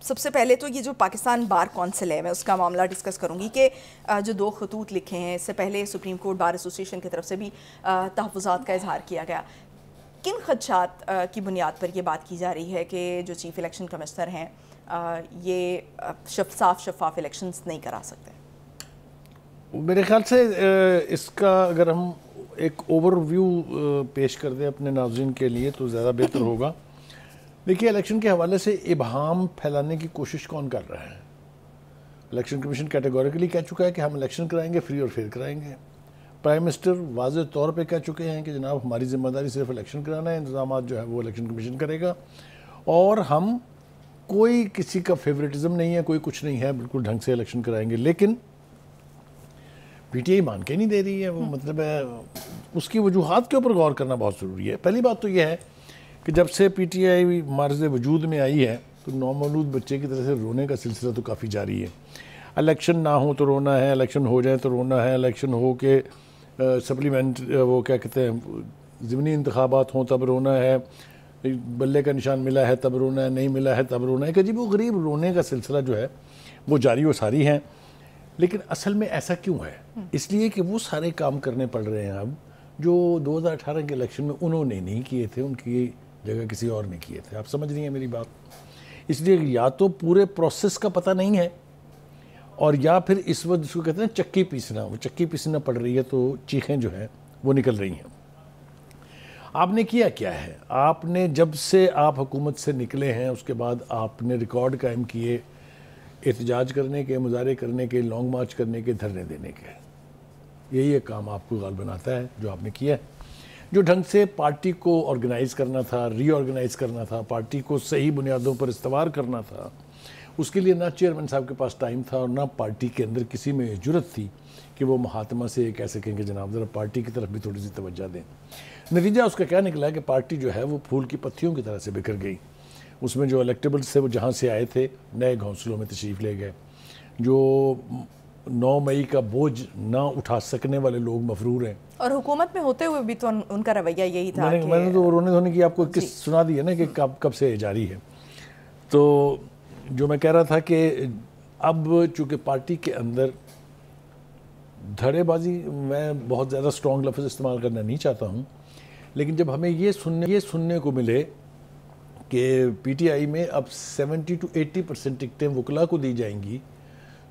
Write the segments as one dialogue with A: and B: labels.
A: سب سے پہلے تو یہ جو پاکستان بار کونسل ہے میں اس کا معاملہ ڈسکس کروں گی کہ جو 2 خطوط لکھے ہیں اس سے پہلے سپریم کورٹ بار ایسوسیشن کی طرف سے بھی تحفظات کا اظہار کیا گیا. کن خدشات کی بنیاد پر یہ بات کی جا رہی ہے کہ جو چیف الیکشن کمشنر ہیں یہ شفاف الیکشنز نہیں کرا سکتے؟
B: میرے خیال سے اس کا اگر ہم ایک اوور ویو پیش کر دیں اپنے ناظرین کے لیے تو زیادہ بہتر ہوگا. دیکھیے الیکشن کے حوالے سے ابہام پھیلانے کی کوشش کون کر رہا ہے؟ الیکشن کمیشن کیٹیگوریکلی کہہ چکا ہے کہ ہم الیکشن کرائیں گے، فری اور فیئر کرائیں گے. پرائم منسٹر واضح طور پہ کہہ چکے ہیں کہ جناب ہماری ذمہ داری صرف الیکشن کرانا ہے، انتظامات جو ہے وہ الیکشن کمیشن کرے گا، اور ہم کوئی کسی کا فیوریٹزم نہیں ہے، کوئی کچھ نہیں ہے، بالکل ڈھنگ سے الیکشن کرائیں گے. لیکن پی ٹی آئی مان کے نہیں دے رہی ہے. وہ مطلب ہے اس کی وجوہات کے اوپر غور کرنا بہت ضروری ہے. پہلی بات تو یہ ہے کہ جب سے پی ٹی آئی معرض وجود میں آئی ہے تو نومولود بچے کی طرح سے رونے کا سلسلہ تو کافی جاری ہے. الیکشن نہ ہو تو رونا ہے، الیکشن ہو جائے تو رونا ہے، الیکشن ہو کے سپلیمنٹ وہ کیا کہتے ہیں ضمنی انتخابات ہوں تب رونا ہے، بلے کا نشان ملا ہے تب رونا ہے، نہیں ملا ہے تب رونا ہے. کہ عجیب و غریب رونے کا سلسلہ جو ہے وہ جاری و ساری ہیں. لیکن اصل میں ایسا کیوں ہے؟ اس لیے کہ وہ سارے کام کرنے پڑ رہے ہیں اب جو 2018 کے الیکشن میں انہوں نے نہیں کیے تھے، ان کی جگہ کسی اور نے کیے تھے. آپ سمجھ رہی ہیں میری بات؟ اس لیے یا تو پورے پروسیس کا پتہ نہیں ہے، اور یا پھر اس وقت جس کو کہتے ہیں چکی پیسنا، وہ چکی پیسنا پڑ رہی ہے تو چیخیں جو ہیں وہ نکل رہی ہیں. آپ نے کیا کیا ہے؟ آپ نے جب سے آپ حکومت سے نکلے ہیں اس کے بعد آپ نے ریکارڈ قائم کیے احتجاج کرنے کے، مظاہرے کرنے کے، لانگ مارچ کرنے کے، دھرنے دینے کے. یہی ایک کام آپ کو غالب بناتا ہے جو آپ نے کیا ہے. جو ڈھنگ سے پارٹی کو آرگنائز کرنا تھا، ری آرگنائز کرنا تھا، پارٹی کو صحیح بنیادوں پر استوار کرنا تھا، اس کے لیے نہ چیئرمین صاحب کے پاس ٹائم تھا اور نہ پارٹی کے اندر کسی میں جرت تھی کہ وہ مہاتما سے کہہ سکیں کہ جناب ذرا پارٹی کی طرف بھی تھوڑی سی توجہ دیں. نتیجہ اس کا کیا نکلا ہے کہ پارٹی جو ہے وہ پھول کی پتیوں کی طرح سے بکھر گئی. اس میں جو الیکٹیبلز تھے وہ جہاں سے آئے تھے نئے گھونسلوں میں تشریف لے گئے. جو 9 مئی کا بوجھ نہ اٹھا سکنے والے لوگ مفرور ہیں.
A: اور حکومت میں ہوتے ہوئے بھی تو ان کا رویہ یہی تھا.
B: میں نے تو رونے دھونے کی آپ کو قصہ سنا دی ہے نا کہ کب سے جاری ہے. تو جو میں کہہ رہا تھا کہ اب چونکہ پارٹی کے اندر دھڑے بازی، میں بہت زیادہ سٹرونگ لفظ استعمال کرنا نہیں چاہتا ہوں، لیکن جب ہمیں یہ سننے کو ملے کہ پی ٹی آئی میں اب 70 to 80% ٹکٹیں وکلا کو دی جائیں گی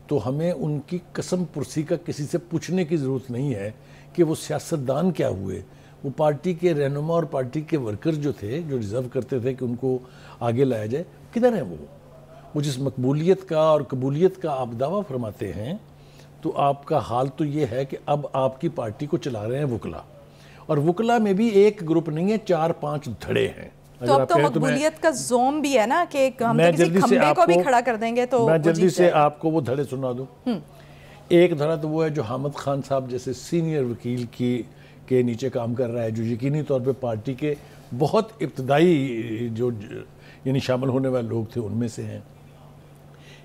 B: تو ہمیں ان کی قسم پرسی کا کسی سے پوچھنے کی ضرورت نہیں ہے کہ وہ سیاستدان کیا ہوئے. وہ پارٹی کے رہنما اور پارٹی کے ورکر جو تھے، جو ڈیزرو کرتے تھے کہ ان کو آگے لایا جائے، کدھر ہیں وہ جس مقبولیت کا اور قبولیت کا آپ دعویٰ فرماتے ہیں. تو آپ کا حال تو یہ ہے کہ اب آپ کی پارٹی کو چلا رہے ہیں وکلا، اور وکلا میں بھی ایک گروپ نہیں ہے، 4-5 دھڑے ہیں.
A: تو اب تو مقبولیت کا زوم بھی ہے نا کہ ہم تو کسی کھمبے کو بھی کھڑا کر دیں گے تو
B: میں جلدی سے آپ کو وہ دھڑے سنا دوں. ایک دھڑا تو وہ ہے جو حامد خان صاحب جیسے سینئر وکیل کے نیچے کام کر رہا ہے، جو یقینی طور پہ پارٹی کے بہت ابتدائی جو یعنی شامل ہونے والے لوگ تھے ان میں سے ہیں.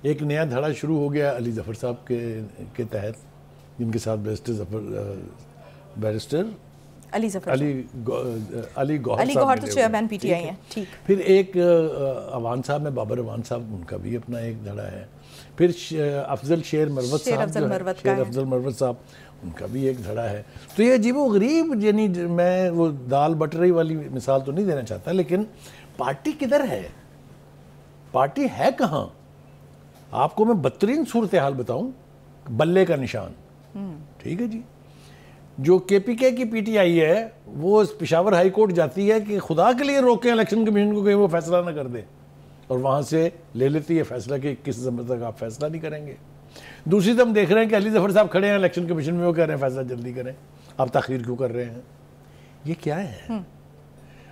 B: ایک نیا دھڑا شروع ہو گیا علی ظفر صاحب کے تحت، جن کے ساتھ بیرسٹر علی گوہر
A: تو چیئرمین پی ٹی آئی ہیں. ٹھیک.
B: پھر ایک اوان صاحب میں بابر اوان صاحب، ان کا بھی اپنا ایک دھڑا ہے. پھر افضل شیر مروت صاحب ان کا بھی ایک دھڑا ہے. تو یہ عجیب و غریب، یعنی میں وہ دال بٹری والی مثال تو نہیں دینا چاہتا، لیکن پارٹی کدھر ہے؟ پارٹی ہے کہاں؟ آپ کو میں بدترین صورتحال بتاؤں، بلے کا نشان. ٹھیک ہے جی، جو کے پی کے کی پی ٹی آئی ہے وہ پشاور ہائی کورٹ جاتی ہے کہ خدا کے لیے روکیں الیکشن کمیشن کو کہ وہ فیصلہ نہ کر دے، اور وہاں سے لے لیتی ہے فیصلہ کہ کس دسمبر تک آپ فیصلہ نہیں کریں گے. دوسری طرف دیکھ رہے ہیں کہ علی ظفر صاحب کھڑے ہیں الیکشن کمیشن میں، وہ کہہ رہے ہیں فیصلہ جلدی کریں، آپ تاخیر کیوں کر رہے ہیں؟ یہ کیا ہے؟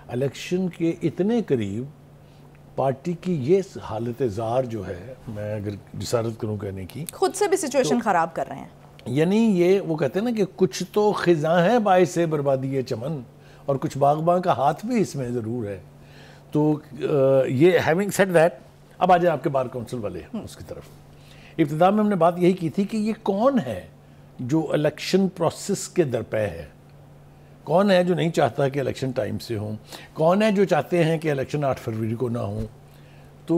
B: الیکشن کے اتنے قریب پارٹی کی یہ حالت زار جو ہے، میں اگر جسارت کروں کہنے کی،
A: خود سے بھی سچویشن خراب کر رہے ہیں. یعنی
B: یہ وہ کہتے ہیں نا کہ کچھ تو خزاں ہے باعث بربادی چمن، اور کچھ باغباں کا ہاتھ بھی اس میں ضرور ہے. تو یہ ہیونگ سیڈ دیٹ، اب آ جائیں آپ کے بار کونسل والے اس کی طرف. ابتدا میں ہم نے بات یہی کی تھی کہ یہ کون ہے جو الیکشن پروسیس کے درپے ہے؟ کون ہے جو نہیں چاہتا کہ الیکشن ٹائم سے ہوں؟ کون ہے جو چاہتے ہیں کہ الیکشن 8 فروری کو نہ ہوں؟ تو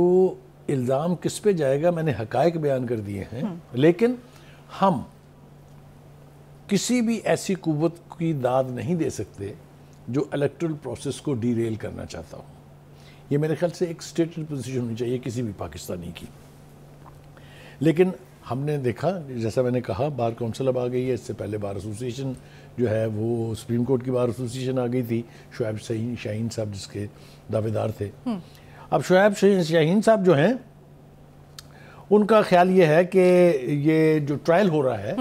B: الزام کس پہ جائے گا؟ میں نے حقائق بیان کر دیے ہیں، لیکن ہم کسی بھی ایسی قوت کی داد نہیں دے سکتے جو الیکٹرل پروسیس کو ڈی ریل کرنا چاہتا ہوں. یہ میرے خیال سے ایک اسٹیٹڈ پوزیشن ہونی چاہیے کسی بھی پاکستانی کی. لیکن ہم نے دیکھا، جیسا میں نے کہا، بار کونسل اب آ گئی ہے. اس سے پہلے بار ایسوسیشن جو ہے وہ سپریم کورٹ کی بار ایسوسیشن آ گئی تھی، شعیب شاہین صاحب جس کے دعوے دار تھے. اب شعیب شاہین صاحب جو ہیں، ان کا خیال یہ ہے کہ یہ جو ٹرائل ہو رہا ہے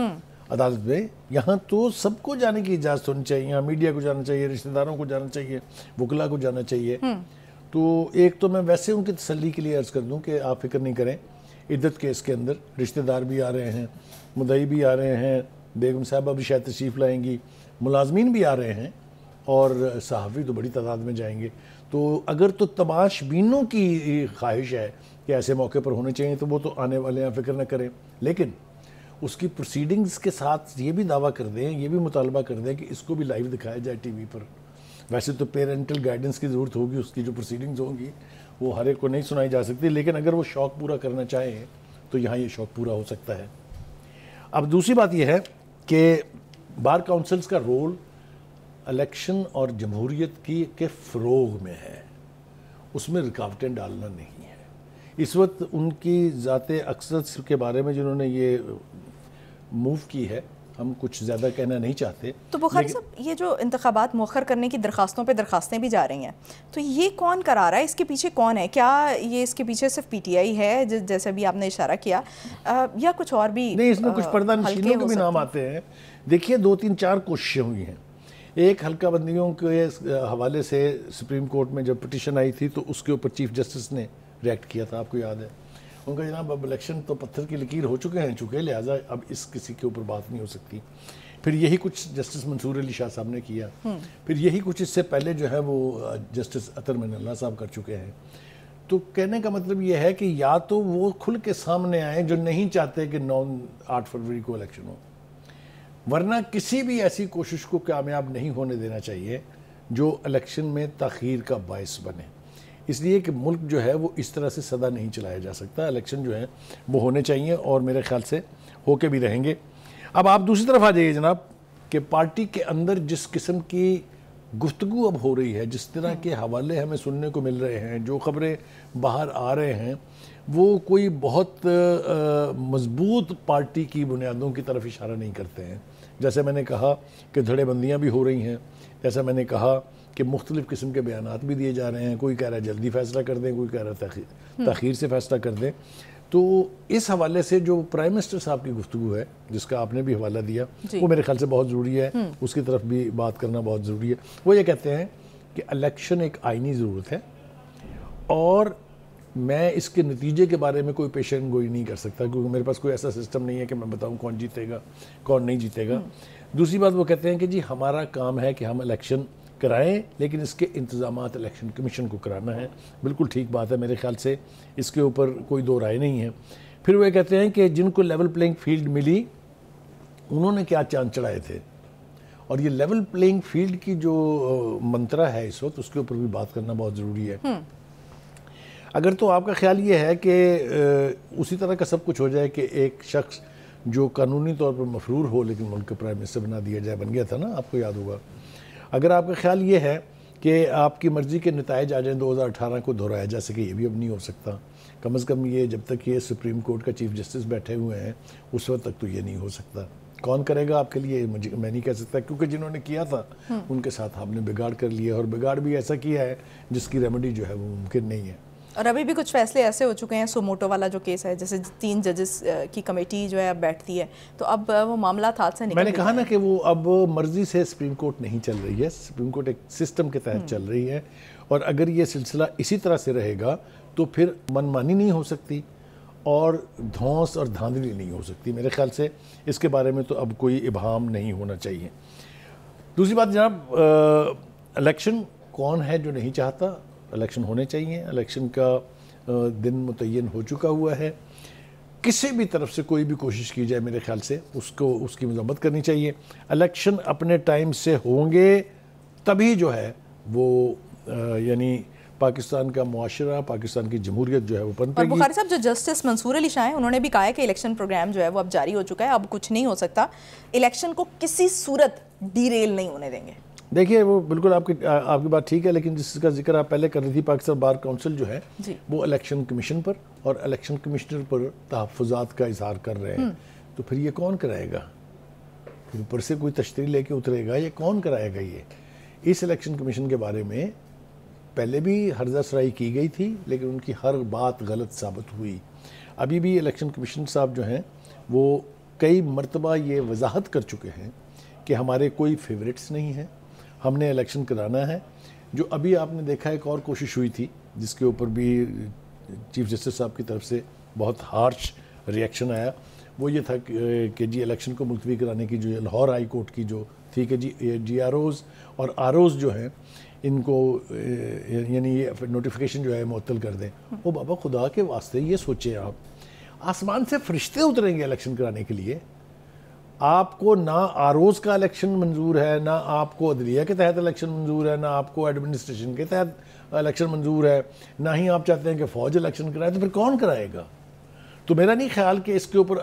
B: عدالت میں، یہاں تو سب کو جانے کی اجازت ہونی چاہیے. یہاں میڈیا کو جانا چاہیے، رشتہ داروں کو جانا چاہیے، وکلا کو جانا چاہیے. تو ایک تو میں ویسے ان کی تسلی کے لیے عرض کر دوں کہ آپ فکر نہیں کریں، عدت کیس کے اندر رشتہ دار بھی آ رہے ہیں، مدعی بھی آ رہے ہیں، بیگم صاحبہ بھی شاید تشریف لائیں گی، ملازمین بھی آ رہے ہیں، اور صحافی تو بڑی تعداد میں جائیں گے. تو اگر تو تماش بینوں کی خواہش ہے کہ ایسے موقع پر ہونے چاہیے تو وہ تو آنے والے ہیں، فکر نہ کریں. لیکن اس کی پروسیڈنگز کے ساتھ یہ بھی دعویٰ کر دیں، یہ بھی مطالبہ کر دیں کہ اس کو بھی لائیو دکھایا جائے ٹی وی پر. ویسے تو پیرنٹل گائیڈنس کی ضرورت ہوگی، اس کی جو پروسیڈنگز ہوں گی وہ ہر ایک کو نہیں سنائی جا سکتی، لیکن اگر وہ شوق پورا کرنا چاہیں تو یہاں یہ شوق پورا ہو سکتا ہے. اب دوسری بات یہ ہے کہ بار کاؤنسلز کا رول الیکشن اور جمہوریت کے فروغ میں ہے، اس میں رکاوٹیں ڈالنا نہیں ہے. اس وقت ان کی ذات اقدس کے بارے میں جنہوں نے یہ موو کی ہے، ہم کچھ زیادہ کہنا نہیں چاہتے.
A: تو بخاری صاحب، یہ جو انتخابات مؤخر کرنے کی درخواستوں پہ درخواستیں بھی جا رہی ہیں، تو یہ کون کرا رہا ہے؟ اس کے پیچھے کون ہے؟ کیا یہ اس کے پیچھے صرف پی ٹی آئی ہے جیسے بھی آپ نے اشارہ کیا، یا کچھ اور بھی؟
B: نہیں، اس میں کچھ پردہ نشینوں کے بھی نام آتے ہیں. دیکھیے 2-3-4 کوششیں ہوئی ہیں. ایک حلقہ بندیوں کے حوالے سے سپریم کورٹ میں جب پٹیشن آئی تھی تو اس کے اوپر چیف جسٹس نے ریئیکٹ کیا تھا، آپ کو یاد ہے. ان کا جناب اب الیکشن تو پتھر کی لکیر ہو چکے لہٰذا اب اس کسی کے اوپر بات نہیں ہو سکتی. پھر یہی کچھ جسٹس منصور علی شاہ صاحب نے کیا. پھر یہی کچھ اس سے پہلے جو ہے وہ جسٹس اطہر من اللہ صاحب کر چکے ہیں. تو کہنے کا مطلب یہ ہے کہ یا تو وہ کھل کے سامنے آئیں جو نہیں چاہتے کہ 8 فروری کو الیکشن ہو، ورنہ کسی بھی ایسی کوشش کو کامیاب نہیں ہونے دینا چاہیے جو الیکشن میں تاخیر کا باعث بنے. اس لیے کہ ملک جو ہے وہ اس طرح سے سدا نہیں چلایا جا سکتا. الیکشن جو ہے وہ ہونے چاہیے اور میرے خیال سے ہو کے بھی رہیں گے. اب آپ دوسری طرف آ جائیے جناب، کہ پارٹی کے اندر جس قسم کی گفتگو اب ہو رہی ہے، جس طرح کے حوالے ہمیں سننے کو مل رہے ہیں، جو خبریں باہر آ رہے ہیں، وہ کوئی بہت مضبوط پارٹی کی بنیادوں کی طرف اشارہ نہیں کرتے ہیں. جیسے میں نے کہا کہ دھڑے بندیاں بھی ہو رہی ہیں، جیسا میں نے کہا کہ مختلف قسم کے بیانات بھی دیے جا رہے ہیں. کوئی کہہ رہا ہے جلدی فیصلہ کر دیں، کوئی کہہ رہا ہے تاخیر سے فیصلہ کر دیں. تو اس حوالے سے جو پرائم منسٹر صاحب کی گفتگو ہے، جس کا آپ نے بھی حوالہ دیا، وہ میرے خیال سے بہت ضروری ہے، اس کی طرف بھی بات کرنا بہت ضروری ہے. وہ یہ کہتے ہیں کہ الیکشن ایک آئینی ضرورت ہے اور میں اس کے نتیجے کے بارے میں کوئی پیشن گوئی نہیں کر سکتا، کیونکہ میرے پاس کوئی ایسا سسٹم نہیں ہے کہ میں بتاؤں کون جیتے گا کون نہیں جیتے گا. دوسری بات وہ کہتے ہیں کہ جی ہمارا کام ہے کہ ہم الیکشن کرائیں، لیکن اس کے انتظامات الیکشن کمیشن کو کرانا ہے. بالکل ٹھیک بات ہے، میرے خیال سے اس کے اوپر کوئی دو رائے نہیں ہے. پھر وہ کہتے ہیں کہ جن کو لیول پلینگ فیلڈ ملی انہوں نے کیا چاند چڑھائے تھے، اور یہ لیول پلینگ فیلڈ کی جو منترا ہے اس وقت، اس کے اوپر بھی بات کرنا بہت ضروری ہے. اگر تو آپ کا خیال یہ ہے کہ اسی طرح کا سب کچھ ہو جائے کہ ایک شخص جو قانونی طور پر مفرور ہو لیکن ملک کا پرائم منسٹر بنا دیا جائے، بن گیا تھا نا، آپ کو یاد ہوگا. اگر آپ کا خیال یہ ہے کہ آپ کی مرضی کے نتائج آ جائیں 2018 کو دہرایا جا سکے، یہ بھی اب نہیں ہو سکتا. کم از کم یہ جب تک یہ سپریم کورٹ کا چیف جسٹس بیٹھے ہوئے ہیں اس وقت تک تو یہ نہیں ہو سکتا. کون کرے گا آپ کے لیے میں نہیں کہہ سکتا، کیونکہ جنہوں نے کیا تھا ان کے ساتھ آپ نے بگاڑ کر لیا، اور بگاڑ بھی ایسا کیا ہے جس کی ریمیڈی جو ہے وہ ممکن نہیں ہے.
A: اور ابھی بھی کچھ فیصلے ایسے ہو چکے ہیں، سوموٹو والا جو کیس ہے، جیسے 3 ججز کی کمیٹی جو ہے اب بیٹھتی ہے، تو اب وہ معاملات ہاتھ سے نکل.
B: میں نے کہا نا کہ وہ اب مرضی سے سپریم کورٹ نہیں چل رہی ہے، سپریم کورٹ ایک سسٹم کے تحت چل رہی ہے، اور اگر یہ سلسلہ اسی طرح سے رہے گا تو پھر من مانی نہیں ہو سکتی اور دھونس اور دھاندلی نہیں ہو سکتی. میرے خیال سے اس کے بارے میں تو اب کوئی ابہام نہیں ہونا چاہیے. دوسری بات جناب، الیکشن کون ہے جو نہیں چاہتا؟ الیکشن ہونے چاہیے. الیکشن کا دن متعین ہو چکا ہوا ہے. کسی بھی طرف سے کوئی بھی کوشش کی جائے میرے خیال سے اس کی مذمت کرنی چاہیے. الیکشن اپنے ٹائم سے ہوں گے تبھی جو ہے وہ یعنی پاکستان کا معاشرہ، پاکستان کی جمہوریت جو ہے وہ پنپے
A: اور
B: گی۔
A: بخاری صاحب، جو جسٹس منصور علی شاہ ہیں انہوں نے بھی کہا ہے کہ الیکشن پروگرام جو ہے وہ اب جاری ہو چکا ہے، اب کچھ نہیں ہو سکتا، الیکشن کو کسی صورت ڈیریل نہیں ہونے دیں گے۔
B: دیکھیے وہ بالکل آپ کی بات ٹھیک ہے، لیکن جس کا ذکر آپ پہلے کر رہی تھی، پاکستان بار کونسل جو ہے وہ الیکشن کمیشن پر اور الیکشن کمشنر پر تحفظات کا اظہار کر رہے ہیں، تو پھر یہ کون کرائے گا؟ اوپر سے کوئی تشریح لے کے اترے گا، یہ کون کرائے گا؟ یہ اس الیکشن کمیشن کے بارے میں پہلے بھی ہرزہ سرائی کی گئی تھی، لیکن ان کی ہر بات غلط ثابت ہوئی۔ ابھی بھی الیکشن کمیشن صاحب جو ہیں وہ کئی مرتبہ یہ وضاحت کر چکے ہیں کہ ہمارے کوئی فیوریٹس نہیں ہیں، ہم نے الیکشن کرانا ہے۔ جو ابھی آپ نے دیکھا ایک اور کوشش ہوئی تھی جس کے اوپر بھی چیف جسٹس صاحب کی طرف سے بہت ہارش ریئیکشن آیا، وہ یہ تھا کہ جی الیکشن کو ملتوی کرانے کی جو لاہور ہائی کورٹ کی جو تھی کہ جی آر اوز اور آر اوز جو ہیں ان کو یعنی یہ نوٹیفیکیشن جو ہے معطل کر دیں۔ وہ بابا خدا کے واسطے یہ سوچیں، آپ آسمان سے فرشتے اتریں گے الیکشن کرانے کے لیے؟ آپ کو نہ آروز کا الیکشن منظور ہے، نہ آپ کو عدلیہ کے تحت الیکشن منظور ہے، نہ آپ کو ایڈمنسٹریشن کے تحت الیکشن منظور ہے، نہ ہی آپ چاہتے ہیں کہ فوج الیکشن کرائے، تو پھر کون کرائے گا؟ تو میرا نہیں خیال کہ اس کے اوپر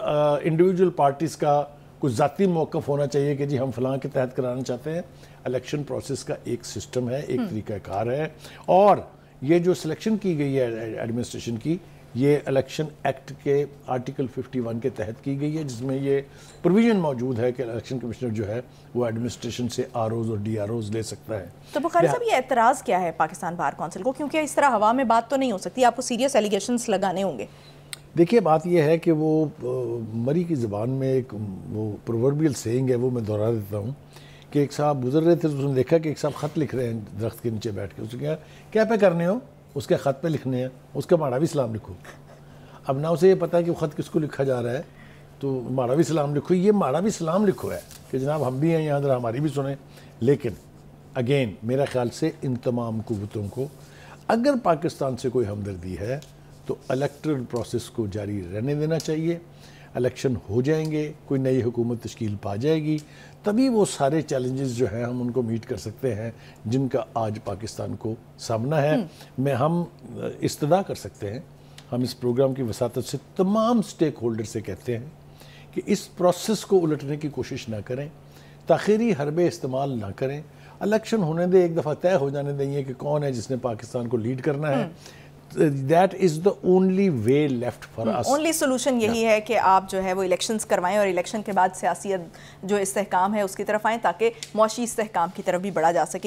B: انڈیویجول پارٹیز کا کوئی ذاتی موقف ہونا چاہیے کہ جی ہم فلاں کے تحت کرانا چاہتے ہیں۔ الیکشن پروسیس کا ایک سسٹم ہے، ایک طریقہ کار ہے، اور یہ جو سلیکشن کی گئی ہے ایڈمنسٹریشن کی، یہ الیکشن ایکٹ کے آرٹیکل 51 کے تحت کی گئی ہے، جس میں یہ پروویژن موجود ہے کہ الیکشن کمشنر جو ہے وہ ایڈمنسٹریشن سے آر اوز اور ڈی آر اوز لے سکتا ہے۔
A: تو بخاری صاحب یہ اعتراض کیا ہے پاکستان بار کونسل کو؟ کیونکہ اس طرح ہوا میں بات تو نہیں ہو سکتی، آپ کو سیریس ایلیگیشنز لگانے ہوں گے۔
B: دیکھیے بات یہ ہے کہ وہ مری کی زبان میں ایک وہ پرووربیل سینگ ہے، وہ میں دہرا دیتا ہوں کہ ایک صاحب گزر رہے تھے تو اس نے دیکھا کہ ایک صاحب خط لکھ رہے ہیں درخت کے نیچے بیٹھ کے، اس نے کہا کیا پہ کرنے ہو؟ اس کے خط پہ لکھنے ہیں، اس کا ماڑا بھی سلام لکھو۔ اب نہ اسے یہ پتہ ہے کہ وہ خط کس کو لکھا جا رہا ہے، تو ماڑا بھی سلام لکھو، یہ ماڑا بھی سلام لکھو ہے کہ جناب ہم بھی ہیں یہاں، ذرا ہماری بھی سنیں۔ لیکن اگین میرا خیال سے ان تمام قوتوں کو اگر پاکستان سے کوئی ہمدردی ہے تو الیکٹرل پروسیس کو جاری رہنے دینا چاہیے، الیکشن ہو جائیں گے، کوئی نئی حکومت تشکیل پا جائے گی، تبھی وہ سارے چیلنجز جو ہیں ہم ان کو میٹ کر سکتے ہیں جن کا آج پاکستان کو سامنا ہے۔ ہم استدعا کر سکتے ہیں، ہم اس پروگرام کی وساطت سے تمام سٹیک ہولڈر سے کہتے ہیں کہ اس پروسیس کو الٹنے کی کوشش نہ کریں، تاخیری حربے استعمال نہ کریں، الیکشن ہونے دیں، ایک دفعہ طے ہو جانے دیں کہ کون ہے جس نے پاکستان کو لیڈ کرنا ہے۔ That is the only way left for us.
A: Only solution یہی ہے کہ آپ جو ہے وہ الیکشنز کروائیں اور الیکشن کے بعد سیاسی جو استحکام ہے اس کی طرف آئیں تاکہ معاشی استحکام کی طرف بھی بڑھا جا سکے۔